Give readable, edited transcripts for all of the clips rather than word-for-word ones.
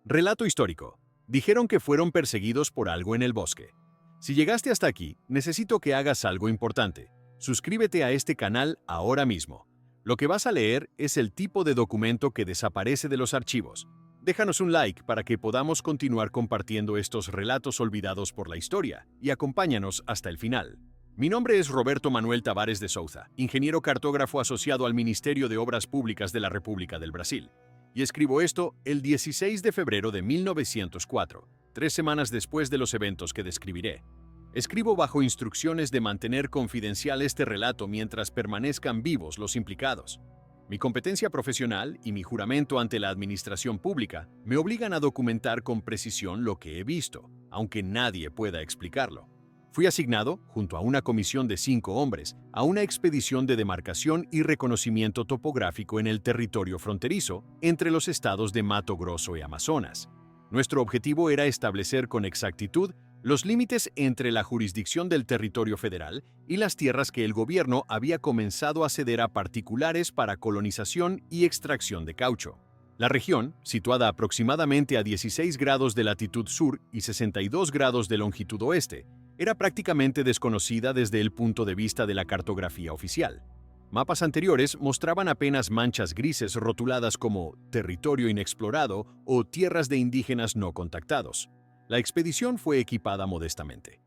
Relato histórico. Dijeron que fueron perseguidos por algo en el bosque. Si llegaste hasta aquí, necesito que hagas algo importante. Suscríbete a este canal ahora mismo. Lo que vas a leer es el tipo de documento que desaparece de los archivos. Déjanos un like para que podamos continuar compartiendo estos relatos olvidados por la historia y acompáñanos hasta el final. Mi nombre es Roberto Manuel Tavares de Souza, ingeniero cartógrafo asociado al Ministerio de Obras Públicas de la República del Brasil. Y escribo esto el 16 de febrero de 1904, 3 semanas después de los eventos que describiré. Escribo bajo instrucciones de mantener confidencial este relato mientras permanezcan vivos los implicados. Mi competencia profesional y mi juramento ante la administración pública me obligan a documentar con precisión lo que he visto, aunque nadie pueda explicarlo. Fui asignado, junto a una comisión de 5 hombres, a una expedición de demarcación y reconocimiento topográfico en el territorio fronterizo entre los estados de Mato Grosso y Amazonas. Nuestro objetivo era establecer con exactitud los límites entre la jurisdicción del territorio federal y las tierras que el gobierno había comenzado a ceder a particulares para colonización y extracción de caucho. La región, situada aproximadamente a 16 grados de latitud sur y 62 grados de longitud oeste, era prácticamente desconocida desde el punto de vista de la cartografía oficial. Mapas anteriores mostraban apenas manchas grises rotuladas como territorio inexplorado o tierras de indígenas no contactados. La expedición fue equipada modestamente.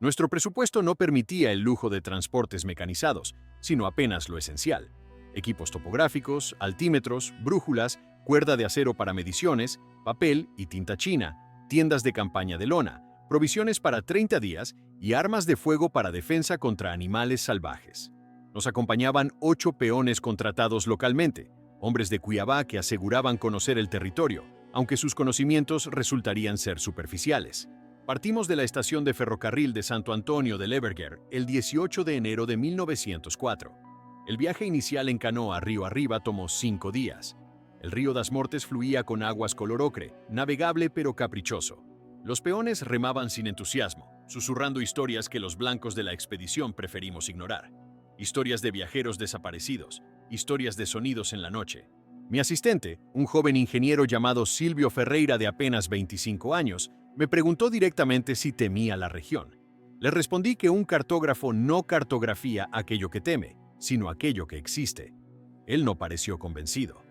Nuestro presupuesto no permitía el lujo de transportes mecanizados, sino apenas lo esencial: equipos topográficos, altímetros, brújulas, cuerda de acero para mediciones, papel y tinta china, tiendas de campaña de lona, provisiones para 30 días y armas de fuego para defensa contra animales salvajes. Nos acompañaban 8 peones contratados localmente, hombres de Cuiabá que aseguraban conocer el territorio, aunque sus conocimientos resultarían ser superficiales. Partimos de la estación de ferrocarril de Santo Antonio de Leverguer el 18 de enero de 1904. El viaje inicial en canoa río arriba tomó 5 días. El río das Mortes fluía con aguas color ocre, navegable pero caprichoso. Los peones remaban sin entusiasmo, susurrando historias que los blancos de la expedición preferimos ignorar. Historias de viajeros desaparecidos, historias de sonidos en la noche. Mi asistente, un joven ingeniero llamado Silvio Ferreira de apenas 25 años, me preguntó directamente si temía la región. Le respondí que un cartógrafo no cartografía aquello que teme, sino aquello que existe. Él no pareció convencido.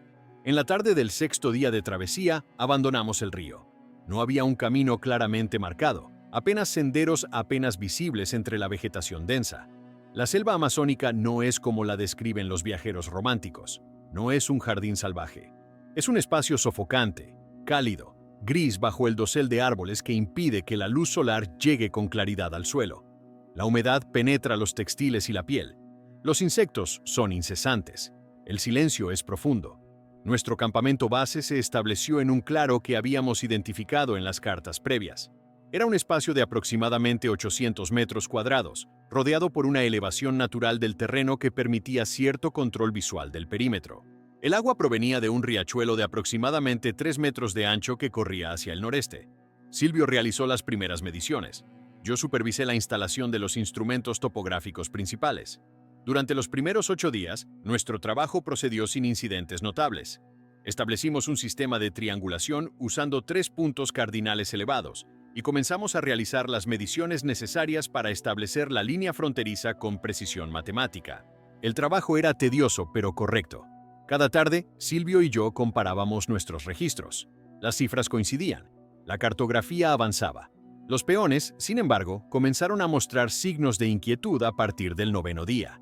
En la tarde del 6º día de travesía, abandonamos el río. No había un camino claramente marcado, apenas senderos apenas visibles entre la vegetación densa. La selva amazónica no es como la describen los viajeros románticos. No es un jardín salvaje. Es un espacio sofocante, cálido, gris bajo el dosel de árboles que impide que la luz solar llegue con claridad al suelo. La humedad penetra los textiles y la piel. Los insectos son incesantes. El silencio es profundo. Nuestro campamento base se estableció en un claro que habíamos identificado en las cartas previas. Era un espacio de aproximadamente 800 metros cuadrados, rodeado por una elevación natural del terreno que permitía cierto control visual del perímetro. El agua provenía de un riachuelo de aproximadamente 3 metros de ancho que corría hacia el noreste. Silvio realizó las primeras mediciones. Yo supervisé la instalación de los instrumentos topográficos principales. Durante los primeros 8 días, nuestro trabajo procedió sin incidentes notables. Establecimos un sistema de triangulación usando 3 puntos cardinales elevados, y comenzamos a realizar las mediciones necesarias para establecer la línea fronteriza con precisión matemática. El trabajo era tedioso pero correcto. Cada tarde, Silvio y yo comparábamos nuestros registros. Las cifras coincidían. La cartografía avanzaba. Los peones, sin embargo, comenzaron a mostrar signos de inquietud a partir del 9º día.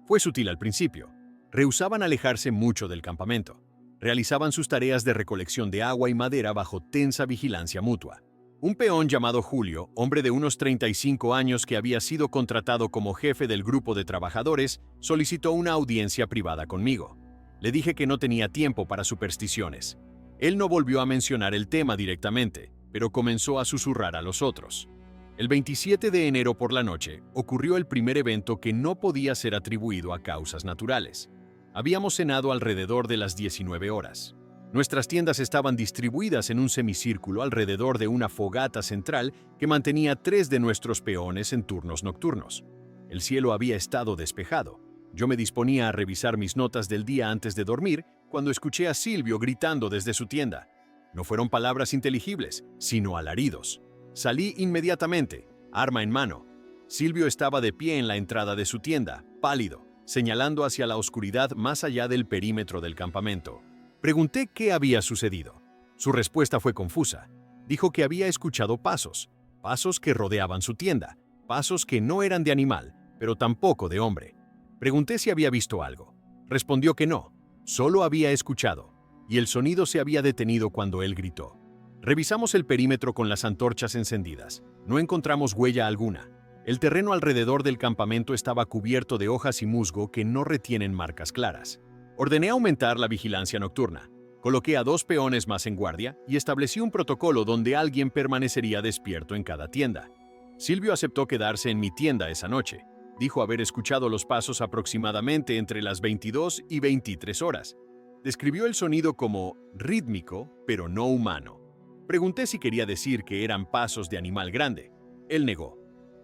Fue sutil al principio. Rehusaban alejarse mucho del campamento. Realizaban sus tareas de recolección de agua y madera bajo tensa vigilancia mutua. Un peón llamado Julio, hombre de unos 35 años que había sido contratado como jefe del grupo de trabajadores, solicitó una audiencia privada conmigo. Le dije que no tenía tiempo para supersticiones. Él no volvió a mencionar el tema directamente, pero comenzó a susurrar a los otros. El 27 de enero por la noche ocurrió el primer evento que no podía ser atribuido a causas naturales. Habíamos cenado alrededor de las 19 horas. Nuestras tiendas estaban distribuidas en un semicírculo alrededor de una fogata central que mantenía 3 de nuestros peones en turnos nocturnos. El cielo había estado despejado. Yo me disponía a revisar mis notas del día antes de dormir cuando escuché a Silvio gritando desde su tienda. No fueron palabras inteligibles, sino alaridos. Salí inmediatamente, arma en mano. Silvio estaba de pie en la entrada de su tienda, pálido, señalando hacia la oscuridad más allá del perímetro del campamento. Pregunté qué había sucedido. Su respuesta fue confusa. Dijo que había escuchado pasos, pasos que rodeaban su tienda, pasos que no eran de animal, pero tampoco de hombre. Pregunté si había visto algo. Respondió que no, solo había escuchado, y el sonido se había detenido cuando él gritó. Revisamos el perímetro con las antorchas encendidas. No encontramos huella alguna. El terreno alrededor del campamento estaba cubierto de hojas y musgo que no retienen marcas claras. Ordené aumentar la vigilancia nocturna. Coloqué a 2 peones más en guardia y establecí un protocolo donde alguien permanecería despierto en cada tienda. Silvio aceptó quedarse en mi tienda esa noche. Dijo haber escuchado los pasos aproximadamente entre las 22 y 23 horas. Describió el sonido como rítmico, pero no humano. Pregunté si quería decir que eran pasos de animal grande. Él negó.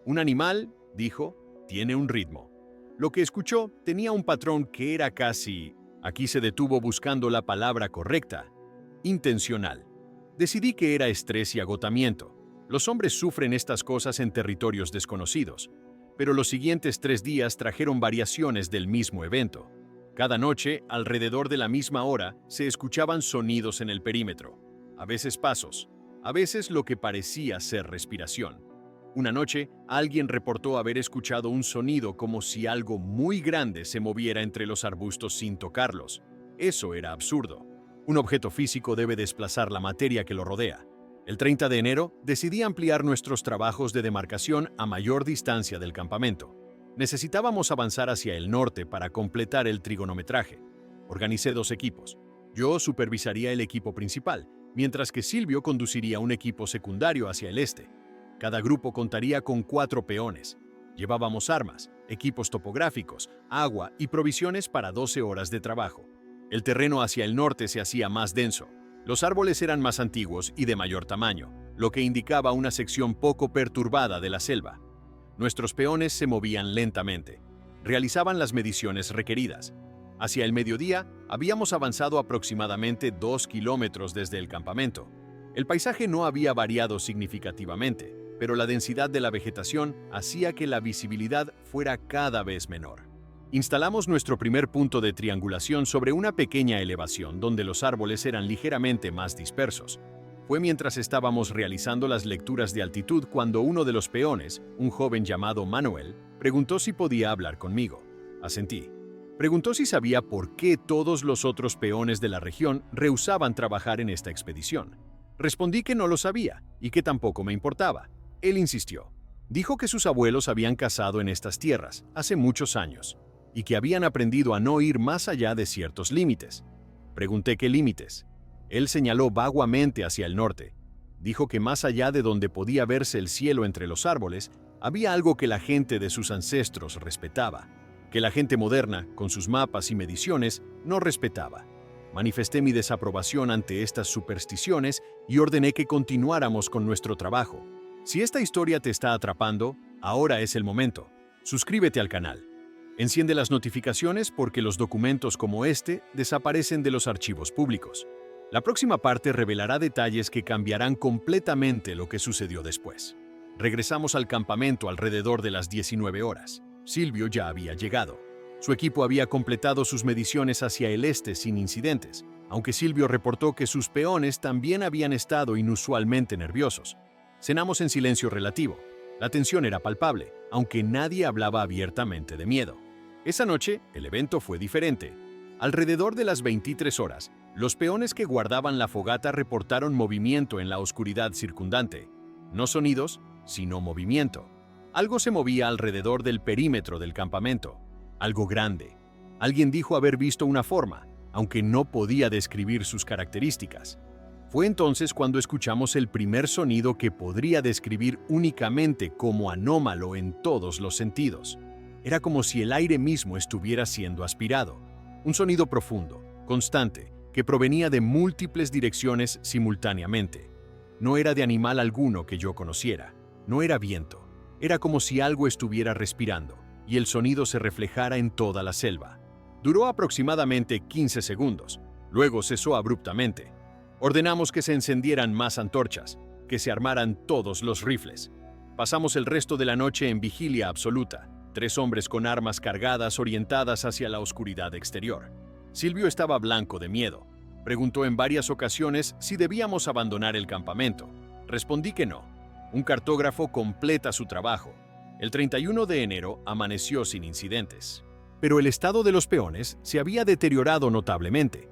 Un animal, dijo, tiene un ritmo. Lo que escuchó tenía un patrón que era casi... Aquí se detuvo buscando la palabra correcta. Intencional. Decidí que era estrés y agotamiento. Los hombres sufren estas cosas en territorios desconocidos. Pero los siguientes 3 días trajeron variaciones del mismo evento. Cada noche, alrededor de la misma hora, se escuchaban sonidos en el perímetro. A veces pasos, a veces lo que parecía ser respiración. Una noche, alguien reportó haber escuchado un sonido como si algo muy grande se moviera entre los arbustos sin tocarlos. Eso era absurdo. Un objeto físico debe desplazar la materia que lo rodea. El 30 de enero, decidí ampliar nuestros trabajos de demarcación a mayor distancia del campamento. Necesitábamos avanzar hacia el norte para completar el trigonometraje. Organicé 2 equipos. Yo supervisaría el equipo principal, mientras que Silvio conduciría un equipo secundario hacia el este. Cada grupo contaría con 4 peones. Llevábamos armas, equipos topográficos, agua y provisiones para 12 horas de trabajo. El terreno hacia el norte se hacía más denso. Los árboles eran más antiguos y de mayor tamaño, lo que indicaba una sección poco perturbada de la selva. Nuestros peones se movían lentamente. Realizaban las mediciones requeridas. Hacia el mediodía, habíamos avanzado aproximadamente 2 kilómetros desde el campamento. El paisaje no había variado significativamente, pero la densidad de la vegetación hacía que la visibilidad fuera cada vez menor. Instalamos nuestro primer punto de triangulación sobre una pequeña elevación donde los árboles eran ligeramente más dispersos. Fue mientras estábamos realizando las lecturas de altitud cuando uno de los peones, un joven llamado Manuel, preguntó si podía hablar conmigo. Asentí. Preguntó si sabía por qué todos los otros peones de la región rehusaban trabajar en esta expedición. Respondí que no lo sabía y que tampoco me importaba. Él insistió. Dijo que sus abuelos habían cazado en estas tierras hace muchos años y que habían aprendido a no ir más allá de ciertos límites. Pregunté qué límites. Él señaló vaguamente hacia el norte. Dijo que más allá de donde podía verse el cielo entre los árboles, había algo que la gente de sus ancestros respetaba, que la gente moderna, con sus mapas y mediciones, no respetaba. Manifesté mi desaprobación ante estas supersticiones y ordené que continuáramos con nuestro trabajo. Si esta historia te está atrapando, ahora es el momento. Suscríbete al canal. Enciende las notificaciones porque los documentos como este desaparecen de los archivos públicos. La próxima parte revelará detalles que cambiarán completamente lo que sucedió después. Regresamos al campamento alrededor de las 19 horas. Silvio ya había llegado. Su equipo había completado sus mediciones hacia el este sin incidentes, aunque Silvio reportó que sus peones también habían estado inusualmente nerviosos. Cenamos en silencio relativo. La tensión era palpable, aunque nadie hablaba abiertamente de miedo. Esa noche, el evento fue diferente. Alrededor de las 23 horas, los peones que guardaban la fogata reportaron movimiento en la oscuridad circundante. No sonidos, sino movimiento. Algo se movía alrededor del perímetro del campamento. Algo grande. Alguien dijo haber visto una forma, aunque no podía describir sus características. Fue entonces cuando escuchamos el primer sonido que podría describir únicamente como anómalo en todos los sentidos. Era como si el aire mismo estuviera siendo aspirado. Un sonido profundo, constante, que provenía de múltiples direcciones simultáneamente. No era de animal alguno que yo conociera. No era viento. Era como si algo estuviera respirando, y el sonido se reflejara en toda la selva. Duró aproximadamente 15 segundos. Luego cesó abruptamente. Ordenamos que se encendieran más antorchas, que se armaran todos los rifles. Pasamos el resto de la noche en vigilia absoluta, 3 hombres con armas cargadas orientadas hacia la oscuridad exterior. Silvio estaba blanco de miedo. Preguntó en varias ocasiones si debíamos abandonar el campamento. Respondí que no. Un cartógrafo completa su trabajo. El 31 de enero amaneció sin incidentes. Pero el estado de los peones se había deteriorado notablemente.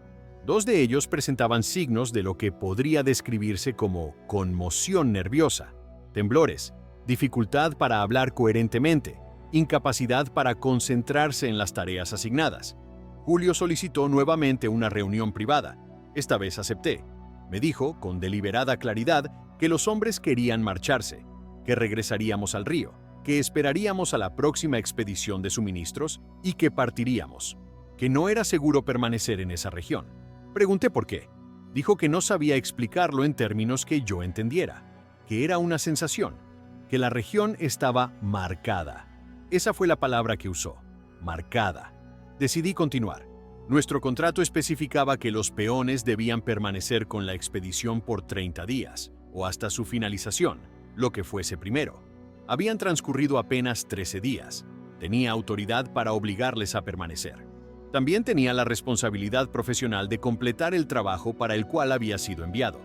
2 de ellos presentaban signos de lo que podría describirse como conmoción nerviosa, temblores, dificultad para hablar coherentemente, incapacidad para concentrarse en las tareas asignadas. Julio solicitó nuevamente una reunión privada. Esta vez acepté. Me dijo, con deliberada claridad, que los hombres querían marcharse, que regresaríamos al río, que esperaríamos a la próxima expedición de suministros y que partiríamos, que no era seguro permanecer en esa región. Pregunté por qué. Dijo que no sabía explicarlo en términos que yo entendiera, que era una sensación, que la región estaba marcada. Esa fue la palabra que usó, marcada. Decidí continuar. Nuestro contrato especificaba que los peones debían permanecer con la expedición por 30 días, o hasta su finalización, lo que fuese primero. Habían transcurrido apenas 13 días. Tenía autoridad para obligarles a permanecer. También tenía la responsabilidad profesional de completar el trabajo para el cual había sido enviado.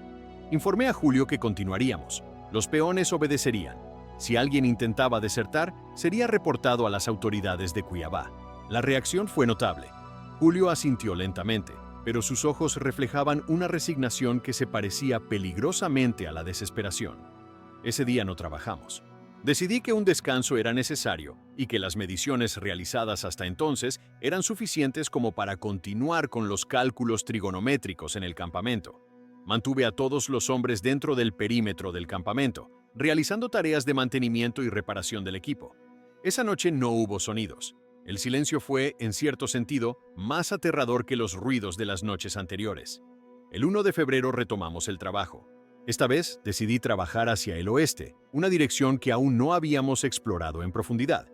Informé a Julio que continuaríamos. Los peones obedecerían. Si alguien intentaba desertar, sería reportado a las autoridades de Cuiabá. La reacción fue notable. Julio asintió lentamente, pero sus ojos reflejaban una resignación que se parecía peligrosamente a la desesperación. Ese día no trabajamos. Decidí que un descanso era necesario y que las mediciones realizadas hasta entonces eran suficientes como para continuar con los cálculos trigonométricos en el campamento. Mantuve a todos los hombres dentro del perímetro del campamento, realizando tareas de mantenimiento y reparación del equipo. Esa noche no hubo sonidos. El silencio fue, en cierto sentido, más aterrador que los ruidos de las noches anteriores. El 1 de febrero retomamos el trabajo. Esta vez decidí trabajar hacia el oeste, una dirección que aún no habíamos explorado en profundidad.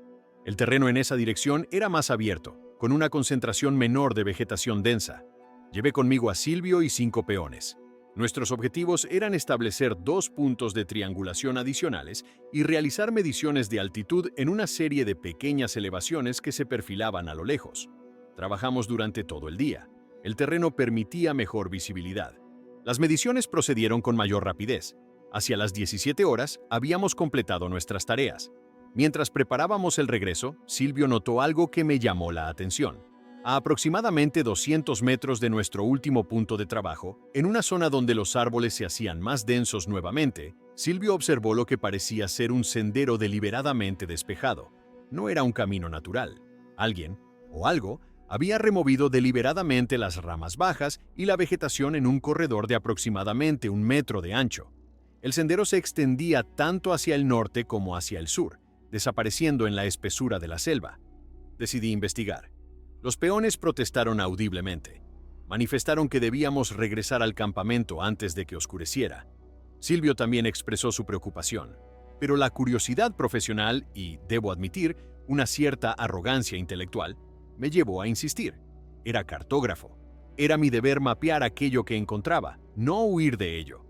El terreno en esa dirección era más abierto, con una concentración menor de vegetación densa. Llevé conmigo a Silvio y 5 peones. Nuestros objetivos eran establecer 2 puntos de triangulación adicionales y realizar mediciones de altitud en una serie de pequeñas elevaciones que se perfilaban a lo lejos. Trabajamos durante todo el día. El terreno permitía mejor visibilidad. Las mediciones procedieron con mayor rapidez. Hacia las 17 horas habíamos completado nuestras tareas. Mientras preparábamos el regreso, Silvio notó algo que me llamó la atención. A aproximadamente 200 metros de nuestro último punto de trabajo, en una zona donde los árboles se hacían más densos nuevamente, Silvio observó lo que parecía ser un sendero deliberadamente despejado. No era un camino natural. Alguien, o algo, había removido deliberadamente las ramas bajas y la vegetación en un corredor de aproximadamente 1 metro de ancho. El sendero se extendía tanto hacia el norte como hacia el sur, desapareciendo en la espesura de la selva. Decidí investigar. Los peones protestaron audiblemente. Manifestaron que debíamos regresar al campamento antes de que oscureciera. Silvio también expresó su preocupación, pero la curiosidad profesional y, debo admitir, una cierta arrogancia intelectual, me llevó a insistir. Era cartógrafo. Era mi deber mapear aquello que encontraba, no huir de ello.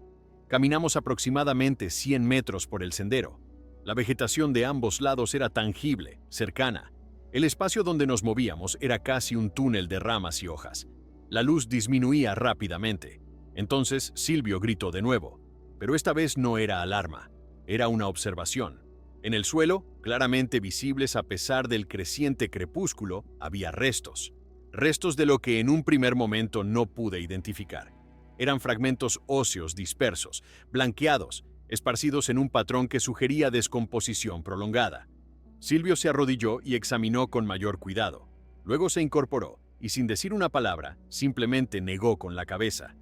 Caminamos aproximadamente 100 metros por el sendero. La vegetación de ambos lados era tangible, cercana. El espacio donde nos movíamos era casi un túnel de ramas y hojas. La luz disminuía rápidamente. Entonces Silvio gritó de nuevo, pero esta vez no era alarma, era una observación. En el suelo, claramente visibles a pesar del creciente crepúsculo, había restos. Restos de lo que en un primer momento no pude identificar. Eran fragmentos óseos dispersos, blanqueados, esparcidos en un patrón que sugería descomposición prolongada. Silvio se arrodilló y examinó con mayor cuidado. Luego se incorporó y, sin decir una palabra, simplemente negó con la cabeza.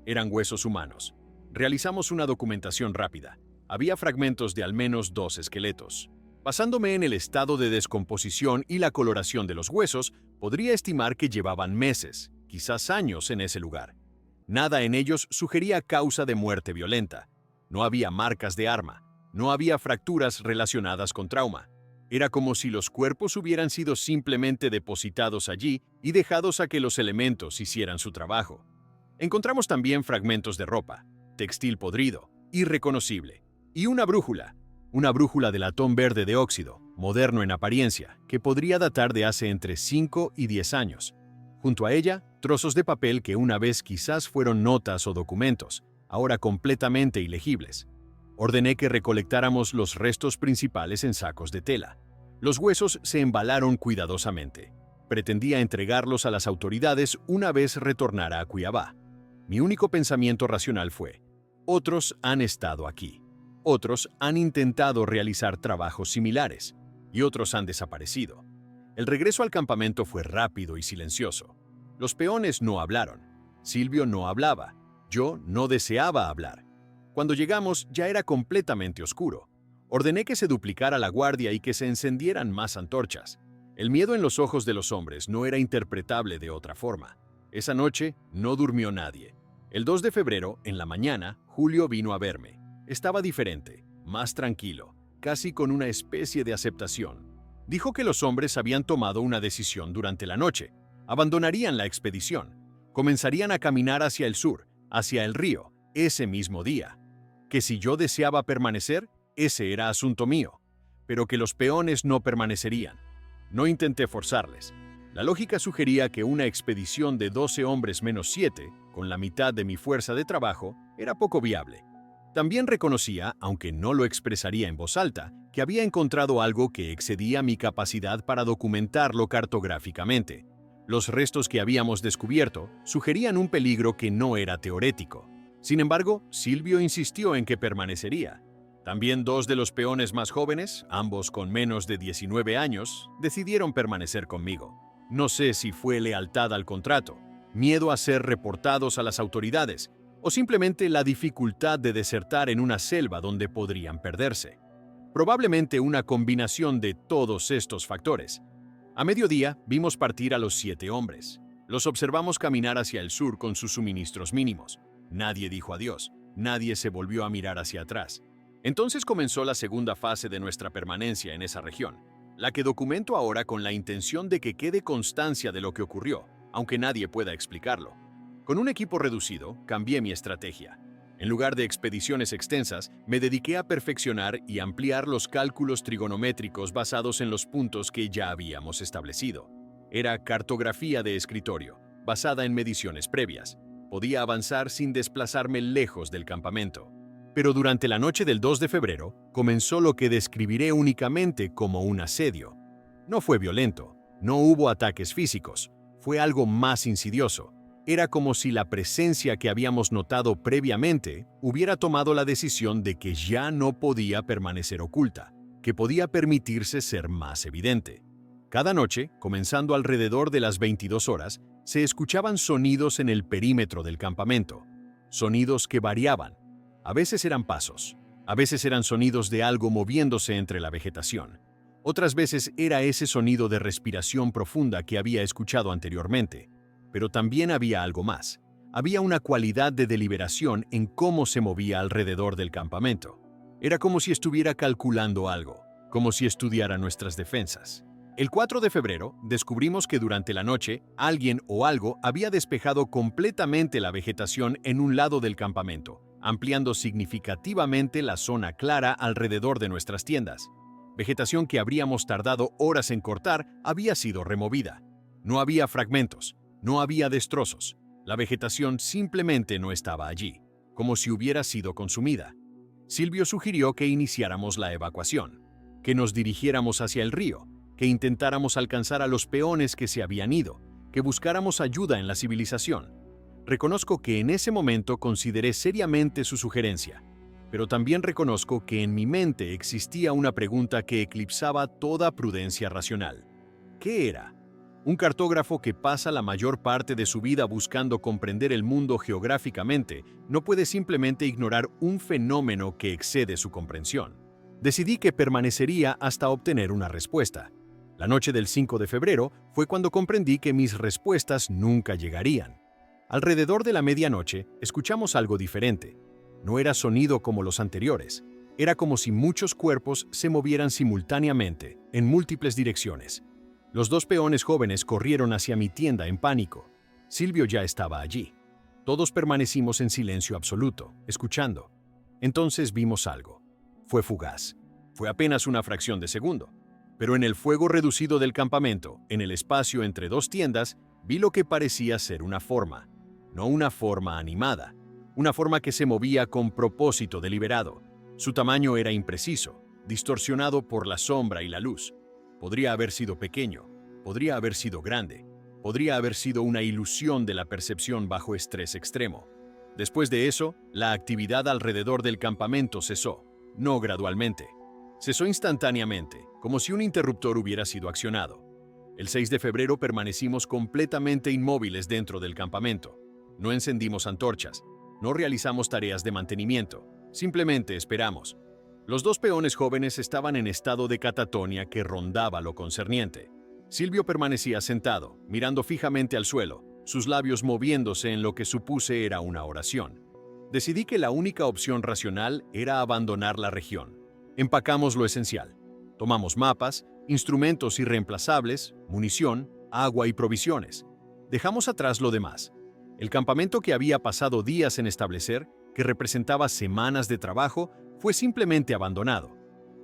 Eran huesos humanos. Realizamos una documentación rápida. Había fragmentos de al menos 2 esqueletos. Basándome en el estado de descomposición y la coloración de los huesos, podría estimar que llevaban meses, quizás años en ese lugar. Nada en ellos sugería causa de muerte violenta. No había marcas de arma. No había fracturas relacionadas con trauma. Era como si los cuerpos hubieran sido simplemente depositados allí y dejados a que los elementos hicieran su trabajo. Encontramos también fragmentos de ropa, textil podrido, irreconocible, y una brújula de latón verde de óxido, moderno en apariencia, que podría datar de hace entre 5 y 10 años. Junto a ella, trozos de papel que una vez quizás fueron notas o documentos, ahora completamente ilegibles. Ordené que recolectáramos los restos principales en sacos de tela. Los huesos se embalaron cuidadosamente. Pretendía entregarlos a las autoridades una vez retornara a Cuiabá. Mi único pensamiento racional fue: otros han estado aquí. Otros han intentado realizar trabajos similares y otros han desaparecido. El regreso al campamento fue rápido y silencioso. Los peones no hablaron. Silvio no hablaba. Yo no deseaba hablar. Cuando llegamos ya era completamente oscuro. Ordené que se duplicara la guardia y que se encendieran más antorchas. El miedo en los ojos de los hombres no era interpretable de otra forma. Esa noche no durmió nadie. El 2 de febrero, en la mañana, Julio vino a verme. Estaba diferente, más tranquilo, casi con una especie de aceptación. Dijo que los hombres habían tomado una decisión durante la noche. Abandonarían la expedición. Comenzarían a caminar hacia el sur, hacia el río, ese mismo día. Que si yo deseaba permanecer, ese era asunto mío. Pero que los peones no permanecerían. No intenté forzarles. La lógica sugería que una expedición de 12 hombres menos 7, con la mitad de mi fuerza de trabajo, era poco viable. También reconocía, aunque no lo expresaría en voz alta, que había encontrado algo que excedía mi capacidad para documentarlo cartográficamente. Los restos que habíamos descubierto sugerían un peligro que no era teorético. Sin embargo, Silvio insistió en que permanecería. También 2 de los peones más jóvenes, ambos con menos de 19 años, decidieron permanecer conmigo. No sé si fue lealtad al contrato, miedo a ser reportados a las autoridades, o simplemente la dificultad de desertar en una selva donde podrían perderse. Probablemente una combinación de todos estos factores. A mediodía vimos partir a los 7 hombres. Los observamos caminar hacia el sur con sus suministros mínimos. Nadie dijo adiós, nadie se volvió a mirar hacia atrás. Entonces comenzó la segunda fase de nuestra permanencia en esa región, la que documento ahora con la intención de que quede constancia de lo que ocurrió, aunque nadie pueda explicarlo. Con un equipo reducido, cambié mi estrategia. En lugar de expediciones extensas, me dediqué a perfeccionar y ampliar los cálculos trigonométricos basados en los puntos que ya habíamos establecido. Era cartografía de escritorio, basada en mediciones previas. Podía avanzar sin desplazarme lejos del campamento. Pero durante la noche del 2 de febrero, comenzó lo que describiré únicamente como un asedio. No fue violento, no hubo ataques físicos, fue algo más insidioso. Era como si la presencia que habíamos notado previamente hubiera tomado la decisión de que ya no podía permanecer oculta, que podía permitirse ser más evidente. Cada noche, comenzando alrededor de las 22 horas, se escuchaban sonidos en el perímetro del campamento. Sonidos que variaban. A veces eran pasos, a veces eran sonidos de algo moviéndose entre la vegetación. Otras veces era ese sonido de respiración profunda que había escuchado anteriormente. Pero también había algo más. Había una cualidad de deliberación en cómo se movía alrededor del campamento. Era como si estuviera calculando algo, como si estudiara nuestras defensas. El 4 de febrero descubrimos que durante la noche alguien o algo había despejado completamente la vegetación en un lado del campamento, ampliando significativamente la zona clara alrededor de nuestras tiendas. Vegetación que habríamos tardado horas en cortar había sido removida. No había fragmentos. No había destrozos. La vegetación simplemente no estaba allí, como si hubiera sido consumida. Silvio sugirió que iniciáramos la evacuación, que nos dirigiéramos hacia el río, que intentáramos alcanzar a los peones que se habían ido, que buscáramos ayuda en la civilización. Reconozco que en ese momento consideré seriamente su sugerencia, pero también reconozco que en mi mente existía una pregunta que eclipsaba toda prudencia racional. ¿Qué era? Un cartógrafo que pasa la mayor parte de su vida buscando comprender el mundo geográficamente no puede simplemente ignorar un fenómeno que excede su comprensión. Decidí que permanecería hasta obtener una respuesta. La noche del 5 de febrero fue cuando comprendí que mis respuestas nunca llegarían. Alrededor de la medianoche escuchamos algo diferente. No era sonido como los anteriores. Era como si muchos cuerpos se movieran simultáneamente, en múltiples direcciones. Los 2 peones jóvenes corrieron hacia mi tienda en pánico. Silvio ya estaba allí. Todos permanecimos en silencio absoluto, escuchando. Entonces vimos algo. Fue fugaz. Fue apenas una fracción de segundo. Pero en el fuego reducido del campamento, en el espacio entre dos tiendas, vi lo que parecía ser una forma. No una forma animada. Una forma que se movía con propósito deliberado. Su tamaño era impreciso, distorsionado por la sombra y la luz. Podría haber sido pequeño, podría haber sido grande, podría haber sido una ilusión de la percepción bajo estrés extremo. Después de eso, la actividad alrededor del campamento cesó, no gradualmente. Cesó instantáneamente, como si un interruptor hubiera sido accionado. El 6 de febrero permanecimos completamente inmóviles dentro del campamento. No encendimos antorchas, no realizamos tareas de mantenimiento, simplemente esperamos. Los dos peones jóvenes estaban en estado de catatonia que rondaba lo concerniente. Silvio permanecía sentado, mirando fijamente al suelo, sus labios moviéndose en lo que supuse era una oración. Decidí que la única opción racional era abandonar la región. Empacamos lo esencial. Tomamos mapas, instrumentos irreemplazables, munición, agua y provisiones. Dejamos atrás lo demás. El campamento que había pasado días en establecer, que representaba semanas de trabajo, fue simplemente abandonado.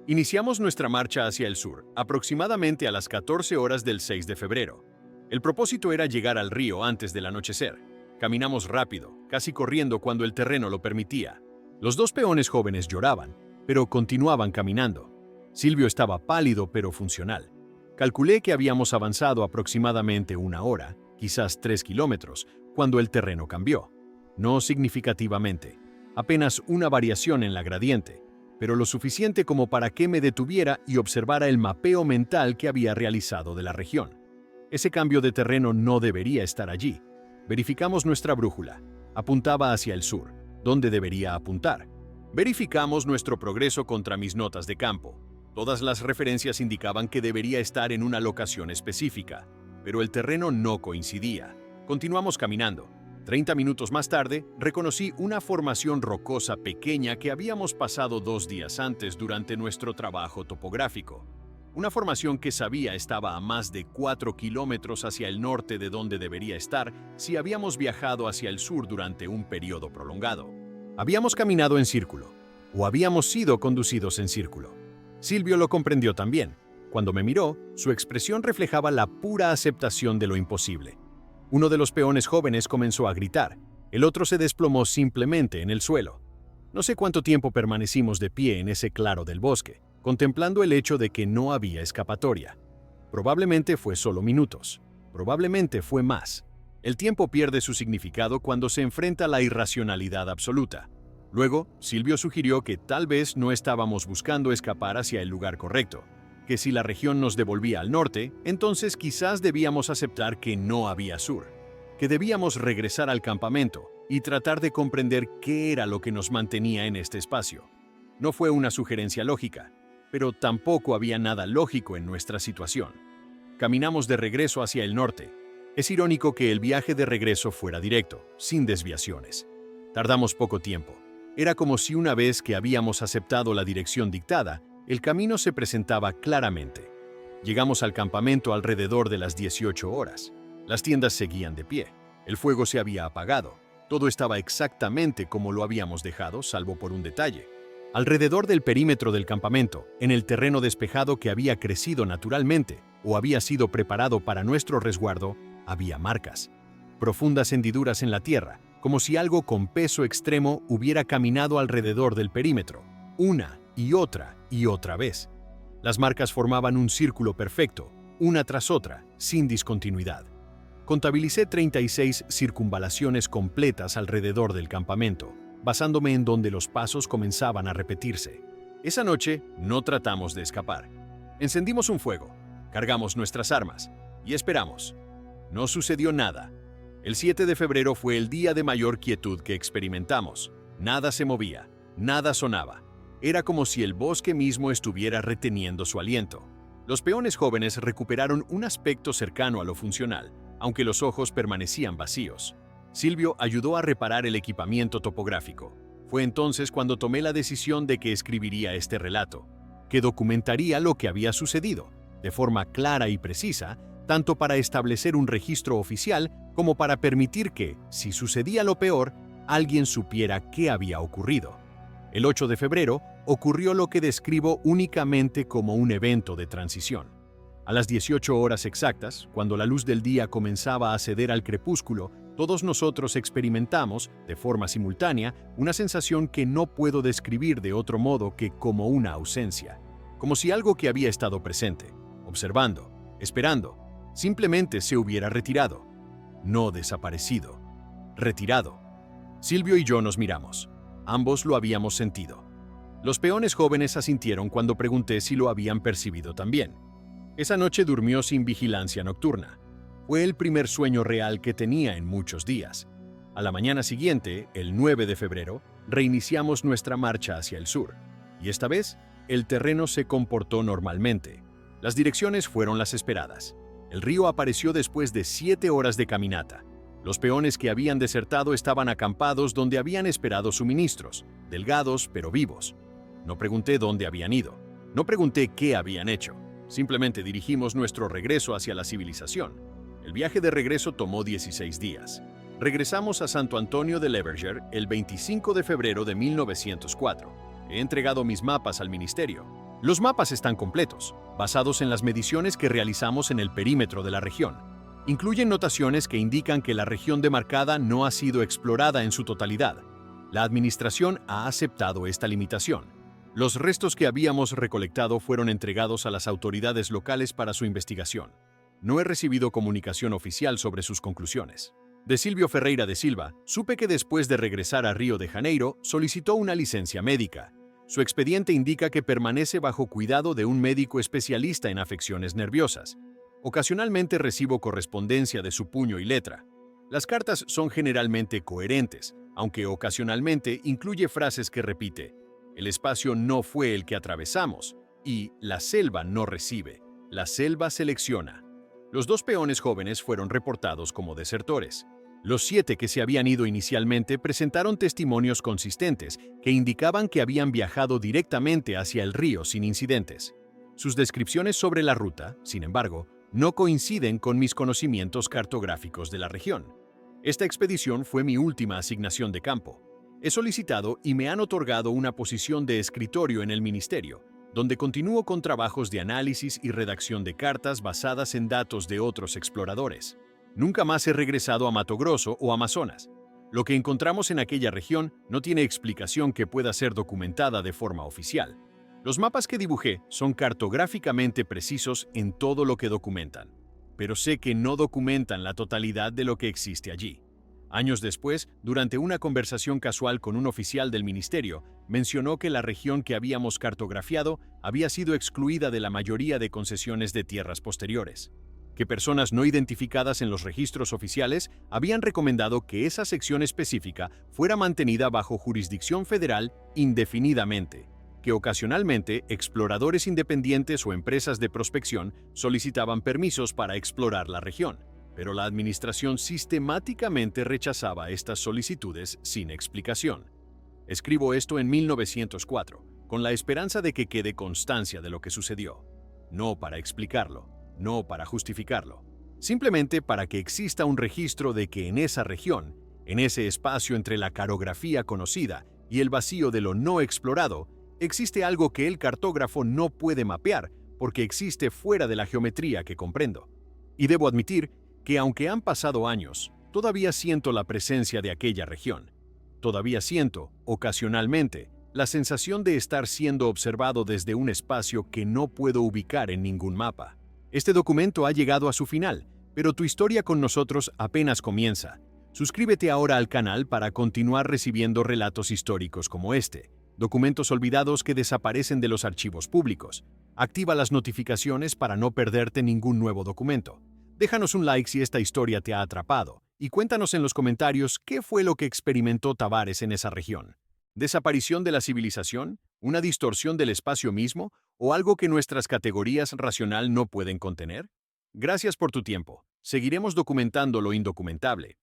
Iniciamos nuestra marcha hacia el sur, aproximadamente a las 14 horas del 6 de febrero. El propósito era llegar al río antes del anochecer. Caminamos rápido, casi corriendo cuando el terreno lo permitía. Los dos peones jóvenes lloraban, pero continuaban caminando. Silvio estaba pálido pero funcional. Calculé que habíamos avanzado aproximadamente una hora, quizás 3 kilómetros, cuando el terreno cambió. No significativamente, apenas una variación en la gradiente, pero lo suficiente como para que me detuviera y observara el mapeo mental que había realizado de la región. Ese cambio de terreno no debería estar allí. Verificamos nuestra brújula. Apuntaba hacia el sur, donde debería apuntar. Verificamos nuestro progreso contra mis notas de campo. Todas las referencias indicaban que debería estar en una locación específica, pero el terreno no coincidía. Continuamos caminando. 30 minutos más tarde, reconocí una formación rocosa pequeña que habíamos pasado 2 días antes durante nuestro trabajo topográfico. Una formación que sabía estaba a más de 4 kilómetros hacia el norte de donde debería estar si habíamos viajado hacia el sur durante un periodo prolongado. Habíamos caminado en círculo, o habíamos sido conducidos en círculo. Silvio lo comprendió también. Cuando me miró, su expresión reflejaba la pura aceptación de lo imposible. Uno de los peones jóvenes comenzó a gritar, el otro se desplomó simplemente en el suelo. No sé cuánto tiempo permanecimos de pie en ese claro del bosque, contemplando el hecho de que no había escapatoria. Probablemente fue solo minutos, probablemente fue más. El tiempo pierde su significado cuando se enfrenta a la irracionalidad absoluta. Luego, Silvio sugirió que tal vez no estábamos buscando escapar hacia el lugar correcto, que si la región nos devolvía al norte, entonces quizás debíamos aceptar que no había sur, que debíamos regresar al campamento y tratar de comprender qué era lo que nos mantenía en este espacio. No fue una sugerencia lógica, pero tampoco había nada lógico en nuestra situación. Caminamos de regreso hacia el norte. Es irónico que el viaje de regreso fuera directo, sin desviaciones. Tardamos poco tiempo. Era como si una vez que habíamos aceptado la dirección dictada, el camino se presentaba claramente. Llegamos al campamento alrededor de las 18 horas. Las tiendas seguían de pie. El fuego se había apagado. Todo estaba exactamente como lo habíamos dejado, salvo por un detalle. Alrededor del perímetro del campamento, en el terreno despejado que había crecido naturalmente o había sido preparado para nuestro resguardo, había marcas. Profundas hendiduras en la tierra, como si algo con peso extremo hubiera caminado alrededor del perímetro, una y otra vez. Las marcas formaban un círculo perfecto, una tras otra, sin discontinuidad. Contabilicé 36 circunvalaciones completas alrededor del campamento, basándome en donde los pasos comenzaban a repetirse. Esa noche no tratamos de escapar. Encendimos un fuego, cargamos nuestras armas y esperamos. No sucedió nada. El 7 de febrero fue el día de mayor quietud que experimentamos. Nada se movía, nada sonaba. Era como si el bosque mismo estuviera reteniendo su aliento. Los peones jóvenes recuperaron un aspecto cercano a lo funcional, aunque los ojos permanecían vacíos. Silvio ayudó a reparar el equipamiento topográfico. Fue entonces cuando tomé la decisión de que escribiría este relato, que documentaría lo que había sucedido, de forma clara y precisa, tanto para establecer un registro oficial como para permitir que, si sucedía lo peor, alguien supiera qué había ocurrido. El 8 de febrero ocurrió lo que describo únicamente como un evento de transición. A las 18 horas exactas, cuando la luz del día comenzaba a ceder al crepúsculo, todos nosotros experimentamos, de forma simultánea, una sensación que no puedo describir de otro modo que como una ausencia. Como si algo que había estado presente, observando, esperando, simplemente se hubiera retirado. No desaparecido. Retirado. Silvio y yo nos miramos. Ambos lo habíamos sentido. Los peones jóvenes asintieron cuando pregunté si lo habían percibido también. Esa noche durmió sin vigilancia nocturna. Fue el primer sueño real que tenía en muchos días. A la mañana siguiente, el 9 de febrero, reiniciamos nuestra marcha hacia el sur. Y esta vez, el terreno se comportó normalmente. Las direcciones fueron las esperadas. El río apareció después de 7 horas de caminata. Los peones que habían desertado estaban acampados donde habían esperado suministros, delgados pero vivos. No pregunté dónde habían ido. No pregunté qué habían hecho. Simplemente dirigimos nuestro regreso hacia la civilización. El viaje de regreso tomó 16 días. Regresamos a Santo Antonio de Leverger el 25 de febrero de 1904. He entregado mis mapas al ministerio. Los mapas están completos, basados en las mediciones que realizamos en el perímetro de la región. Incluyen notaciones que indican que la región demarcada no ha sido explorada en su totalidad. La administración ha aceptado esta limitación. Los restos que habíamos recolectado fueron entregados a las autoridades locales para su investigación. No he recibido comunicación oficial sobre sus conclusiones. De Silvio Ferreira de Silva, supe que después de regresar a Río de Janeiro, solicitó una licencia médica. Su expediente indica que permanece bajo cuidado de un médico especialista en afecciones nerviosas. Ocasionalmente recibo correspondencia de su puño y letra. Las cartas son generalmente coherentes, aunque ocasionalmente incluye frases que repite: el espacio no fue el que atravesamos, y la selva no recibe, la selva selecciona. Los 2 peones jóvenes fueron reportados como desertores. Los 7 que se habían ido inicialmente presentaron testimonios consistentes que indicaban que habían viajado directamente hacia el río sin incidentes. Sus descripciones sobre la ruta, sin embargo, no coinciden con mis conocimientos cartográficos de la región. Esta expedición fue mi última asignación de campo. He solicitado y me han otorgado una posición de escritorio en el ministerio, donde continúo con trabajos de análisis y redacción de cartas basadas en datos de otros exploradores. Nunca más he regresado a Mato Grosso o Amazonas. Lo que encontramos en aquella región no tiene explicación que pueda ser documentada de forma oficial. Los mapas que dibujé son cartográficamente precisos en todo lo que documentan, pero sé que no documentan la totalidad de lo que existe allí. Años después, durante una conversación casual con un oficial del ministerio, mencionó que la región que habíamos cartografiado había sido excluida de la mayoría de concesiones de tierras posteriores, que personas no identificadas en los registros oficiales habían recomendado que esa sección específica fuera mantenida bajo jurisdicción federal indefinidamente, que ocasionalmente exploradores independientes o empresas de prospección solicitaban permisos para explorar la región, pero la administración sistemáticamente rechazaba estas solicitudes sin explicación. Escribo esto en 1904, con la esperanza de que quede constancia de lo que sucedió. No para explicarlo, no para justificarlo, simplemente para que exista un registro de que en esa región, en ese espacio entre la carografía conocida y el vacío de lo no explorado, existe algo que el cartógrafo no puede mapear porque existe fuera de la geometría que comprendo. Y debo admitir que aunque han pasado años, todavía siento la presencia de aquella región. Todavía siento, ocasionalmente, la sensación de estar siendo observado desde un espacio que no puedo ubicar en ningún mapa. Este documento ha llegado a su final, pero tu historia con nosotros apenas comienza. Suscríbete ahora al canal para continuar recibiendo relatos históricos como este, documentos olvidados que desaparecen de los archivos públicos. Activa las notificaciones para no perderte ningún nuevo documento. Déjanos un like si esta historia te ha atrapado y cuéntanos en los comentarios qué fue lo que experimentó Tavares en esa región. ¿Desaparición de la civilización? ¿Una distorsión del espacio mismo? ¿O algo que nuestras categorías racional no pueden contener? Gracias por tu tiempo. Seguiremos documentando lo indocumentable.